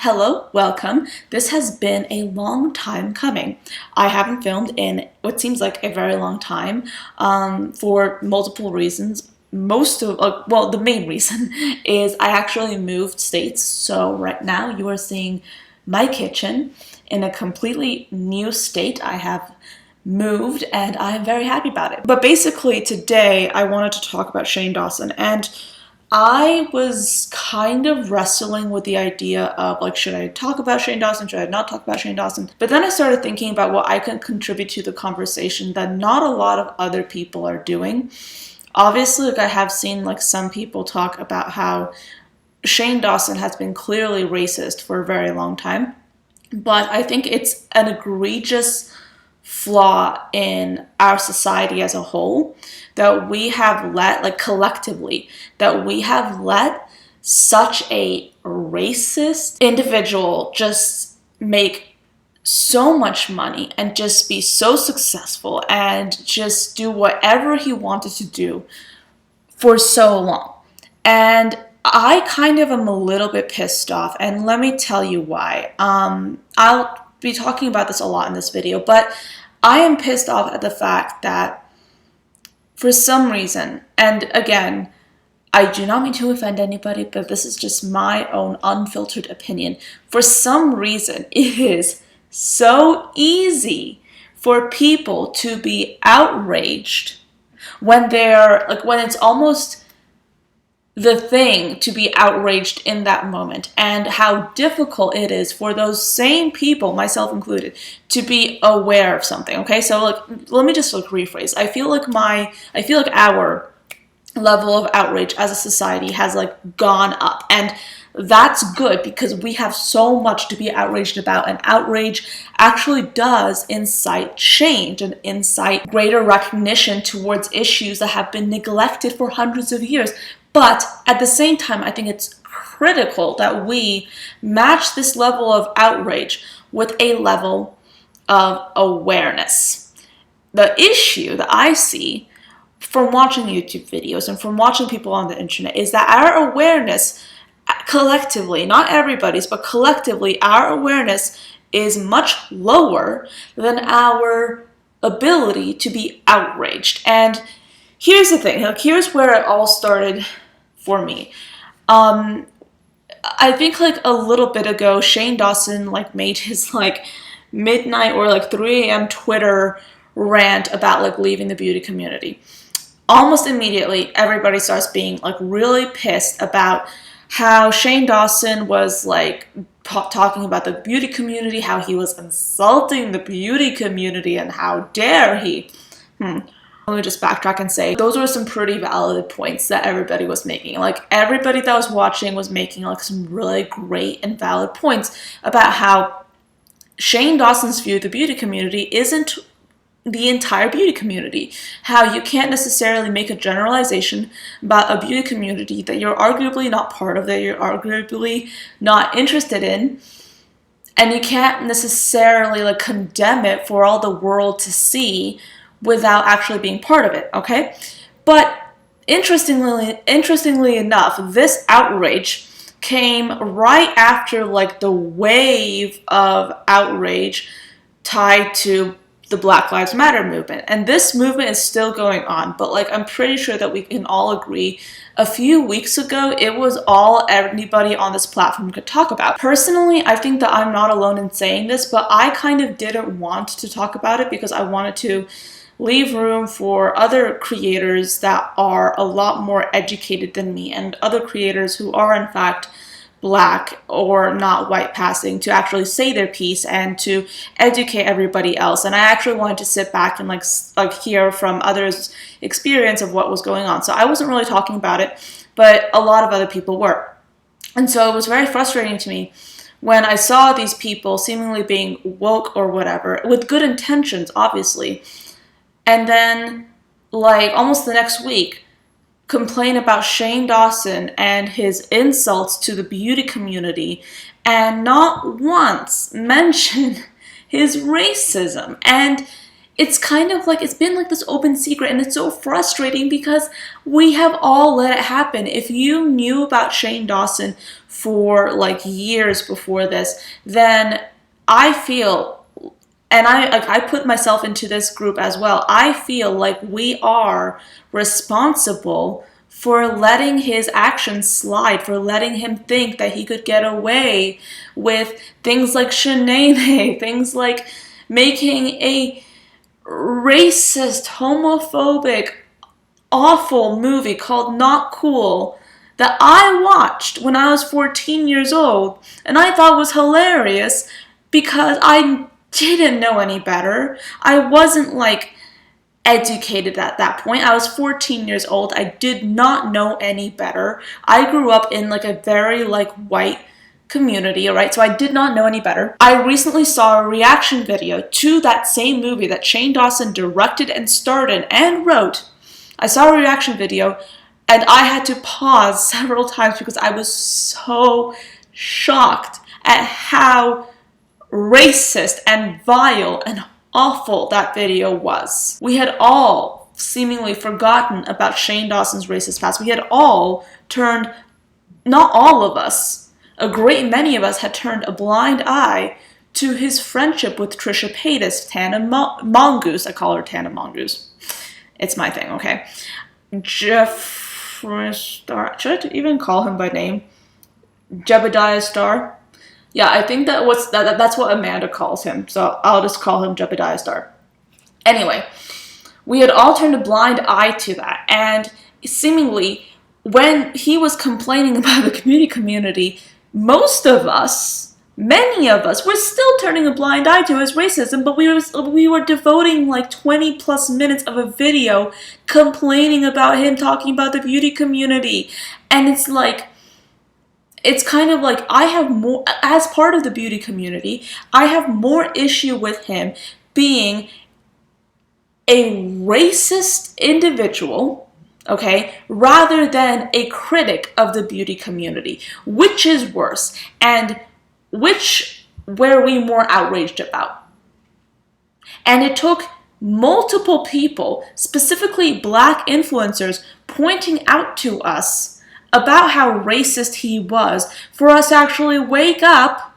Hello, welcome. This has been a long time coming. I haven't filmed in what seems like a very long time for multiple reasons. The main reason is I actually moved states. So right now you are seeing my kitchen in a completely new state. I have moved and I'm very happy about it. But basically today I wanted to talk about Shane Dawson, and I was kind of wrestling with the idea of like, should I talk about Shane Dawson? Should I not talk about Shane Dawson? But then I started thinking about what I can contribute to the conversation that not a lot of other people are doing. Obviously, like I have seen like some people talk about how Shane Dawson has been clearly racist for a very long time, but I think it's an egregious flaw in our society as a whole that we have let, like collectively, that we have let such a racist individual just make so much money and just be so successful and just do whatever he wanted to do for so long. And I kind of am a little bit pissed off, and let me tell you why. I'll be talking about this a lot in this video, but I am pissed off at the fact that for some reason, and again, I do not mean to offend anybody, but this is just my own unfiltered opinion. For some reason, it is so easy for people to be outraged when they're like, when it's almost the thing to be outraged in that moment, and how difficult it is for those same people, myself included, to be aware of something. Okay, so like, let me just like rephrase. I feel like our level of outrage as a society has like gone up, and that's good because we have so much to be outraged about, and outrage actually does incite change and incite greater recognition towards issues that have been neglected for hundreds of years. But at the same time, I think it's critical that we match this level of outrage with a level of awareness. The issue that I see from watching YouTube videos and from watching people on the internet is that our awareness collectively, not everybody's, but collectively, our awareness is much lower than our ability to be outraged. And here's the thing, like, here's where it all started for me. I think like a little bit ago, Shane Dawson like made his like midnight or like 3 a.m. Twitter rant about like leaving the beauty community. Almost immediately, everybody starts being like really pissed about how Shane Dawson was like talking about the beauty community, how he was insulting the beauty community, and how dare he. Let me just backtrack and say those were some pretty valid points that everybody was making. Like everybody that was watching was making like some really great and valid points about how Shane Dawson's view of the beauty community isn't the entire beauty community. How you can't necessarily make a generalization about a beauty community that you're arguably not part of, that you're arguably not interested in, and you can't necessarily like condemn it for all the world to see without actually being part of it, okay? But interestingly enough, this outrage came right after like the wave of outrage tied to the Black Lives Matter movement. And this movement is still going on, but like I'm pretty sure that we can all agree a few weeks ago, it was all anybody on this platform could talk about. Personally, I think that I'm not alone in saying this, but I kind of didn't want to talk about it because I wanted to leave room for other creators that are a lot more educated than me, and other creators who are in fact Black or not white passing, to actually say their piece and to educate everybody else. And I actually wanted to sit back and like hear from others' experience of what was going on. So I wasn't really talking about it, but a lot of other people were. And so it was very frustrating to me when I saw these people seemingly being woke or whatever, with good intentions, obviously, and then like almost the next week complain about Shane Dawson and his insults to the beauty community, and not once mention his racism. And it's kind of like, it's been like this open secret, and it's so frustrating because we have all let it happen. If you knew about Shane Dawson for like years before this, then I feel, and I put myself into this group as well, I feel like we are responsible for letting his actions slide, for letting him think that he could get away with things like Shanae, things like making a racist, homophobic, awful movie called Not Cool that I watched when I was 14 years old and I thought was hilarious because I didn't know any better. I wasn't like educated at that point. I was 14 years old. I did not know any better. I grew up in like a very like white community, alright? So I did not know any better. I recently saw a reaction video to that same movie that Shane Dawson directed and starred in and wrote. I saw a reaction video and I had to pause several times because I was so shocked at how racist and vile and awful that video was. We had all seemingly forgotten about Shane Dawson's racist past. We had all turned, not all of us, a great many of us had turned a blind eye to his friendship with Trisha Paytas, Tana Mongoose. I call her Tana Mongoose. It's my thing, okay? Jeffree Star. Should I even call him by name? Jebediah Star. Yeah, I think that's what Amanda calls him. So I'll just call him Jebediah Star. Anyway, we had all turned a blind eye to that, and seemingly when he was complaining about the community, most of us, many of us, were still turning a blind eye to his racism, but we were devoting like 20 plus minutes of a video complaining about him talking about the beauty community. And it's like, it's kind of like I have more, as part of the beauty community, I have more issue with him being a racist individual, okay, rather than a critic of the beauty community. Which is worse? And which were we more outraged about? And it took multiple people, specifically Black influencers, pointing out to us about how racist he was for us to actually wake up,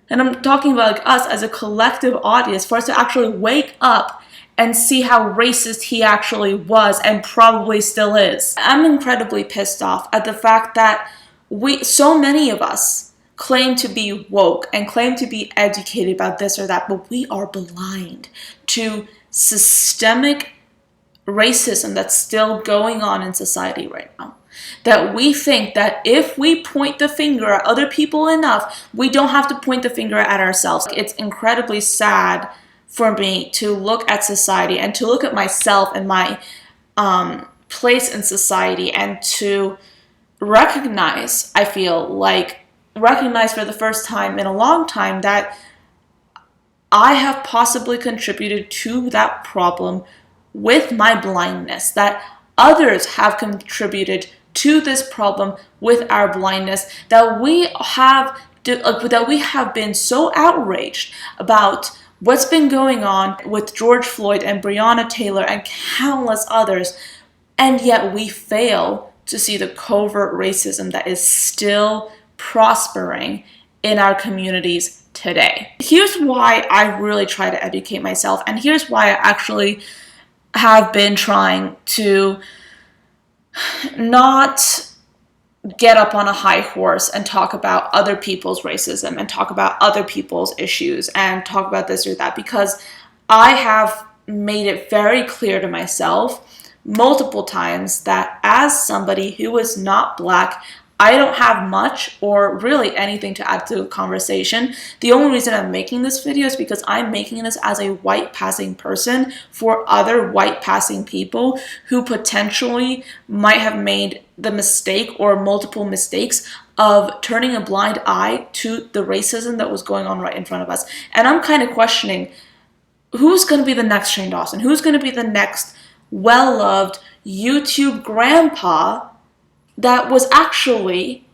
and I'm talking about like us as a collective audience, for us to actually wake up and see how racist he actually was and probably still is. I'm incredibly pissed off at the fact that so many of us claim to be woke and claim to be educated about this or that, but we are blind to systemic racism that's still going on in society right now. That we think that if we point the finger at other people enough, we don't have to point the finger at ourselves. It's incredibly sad for me to look at society and to look at myself and my place in society and to recognize, I feel like, recognize for the first time in a long time that I have possibly contributed to that problem with my blindness, that others have contributed to this problem with our blindness, that we have been so outraged about what's been going on with George Floyd and Breonna Taylor and countless others, and yet we fail to see the covert racism that is still prospering in our communities today. Here's why I really try to educate myself, and here's why I actually have been trying to not get up on a high horse and talk about other people's racism and talk about other people's issues and talk about this or that, because I have made it very clear to myself multiple times that as somebody who is not Black, I don't have much or really anything to add to the conversation. The only reason I'm making this video is because I'm making this as a white passing person for other white passing people who potentially might have made the mistake or multiple mistakes of turning a blind eye to the racism that was going on right in front of us. And I'm kind of questioning, who's going to be the next Shane Dawson? Who's going to be the next well-loved YouTube grandpa that was actually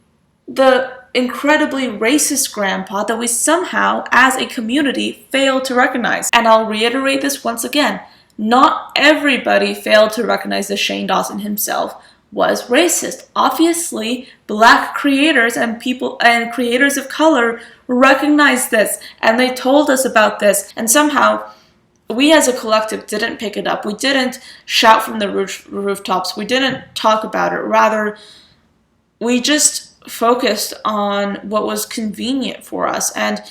the incredibly racist grandpa that we somehow, as a community, fail to recognize. And I'll reiterate this once again. Not everybody failed to recognize that Shane Dawson himself was racist. Obviously, black creators and people and creators of color recognized this, and they told us about this, and somehow we as a collective didn't pick it up. We didn't shout from the rooftops. We didn't talk about it. Rather, we just focused on what was convenient for us. And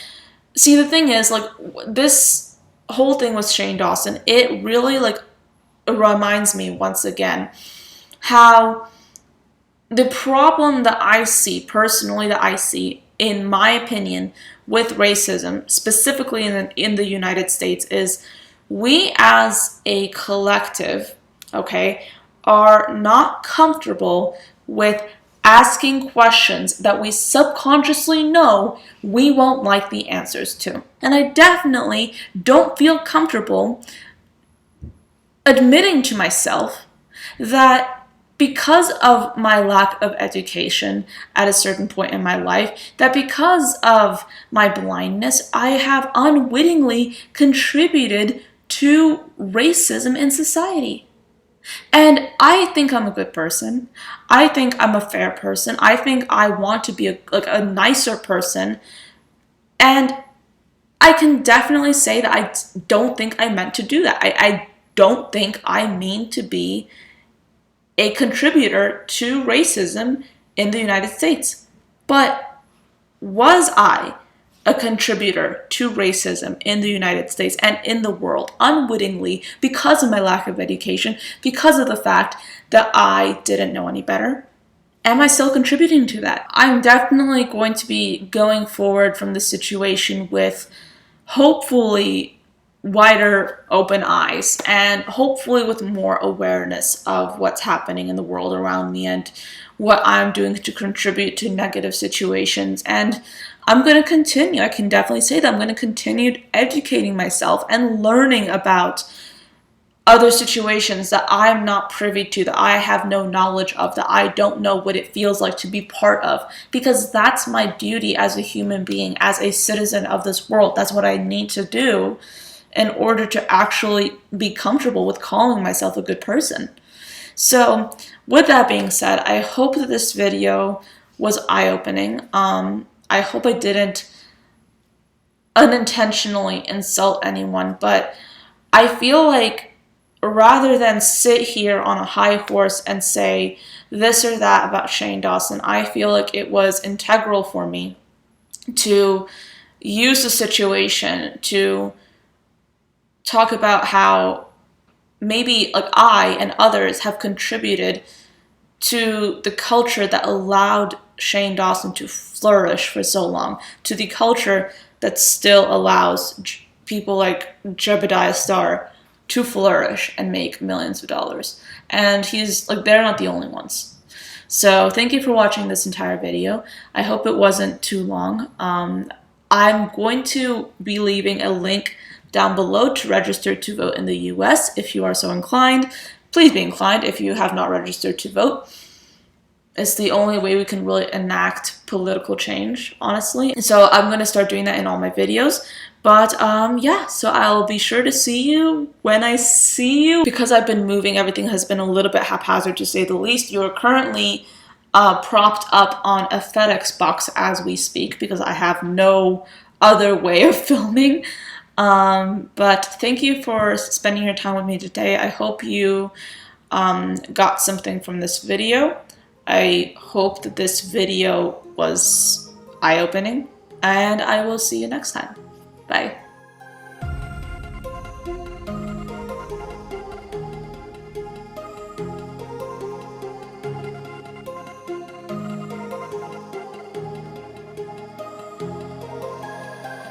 see, the thing is, like, this whole thing with Shane Dawson, it really, like, reminds me once again how the problem that I see, personally, that I see, in my opinion, with racism, specifically in the United States, is we as a collective, okay, are not comfortable with asking questions that we subconsciously know we won't like the answers to. And I definitely don't feel comfortable admitting to myself that because of my lack of education at a certain point in my life, that because of my blindness, I have unwittingly contributed to racism in society. And I think I'm a good person. I think I'm a fair person. I think I want to be a nicer person. And I can definitely say that I don't think I meant to do that. I don't think I mean to be a contributor to racism in the United States. But was I a contributor to racism in the United States and in the world unwittingly because of my lack of education, because of the fact that I didn't know any better? Am I still contributing to that? I'm definitely going to be going forward from this situation with hopefully wider open eyes and hopefully with more awareness of what's happening in the world around me and what I'm doing to contribute to negative situations. And I'm going to continue. I can definitely say that I'm going to continue educating myself and learning about other situations that I'm not privy to, that I have no knowledge of, that I don't know what it feels like to be part of, because that's my duty as a human being, as a citizen of this world. That's what I need to do in order to actually be comfortable with calling myself a good person. So with that being said, I hope that this video was eye-opening. I hope I didn't unintentionally insult anyone, but I feel like rather than sit here on a high horse and say this or that about Shane Dawson, I feel like it was integral for me to use the situation to talk about how maybe like I and others have contributed to the culture that allowed Shane Dawson to flourish for so long, to the culture that still allows people like Jebediah Star to flourish and make millions of dollars. And he's like, they're not the only ones. So thank you for watching this entire video. I hope it wasn't too long. I'm going to be leaving a link down below to register to vote in the US if you are so inclined. Please be inclined if you have not registered to vote. It's the only way we can really enact political change, honestly. So I'm going to start doing that in all my videos. But yeah, so I'll be sure to see you when I see you. Because I've been moving, everything has been a little bit haphazard to say the least. You're currently propped up on a FedEx box as we speak because I have no other way of filming. But thank you for spending your time with me today. I hope you got something from this video. I hope that this video was eye-opening, and I will see you next time. Bye.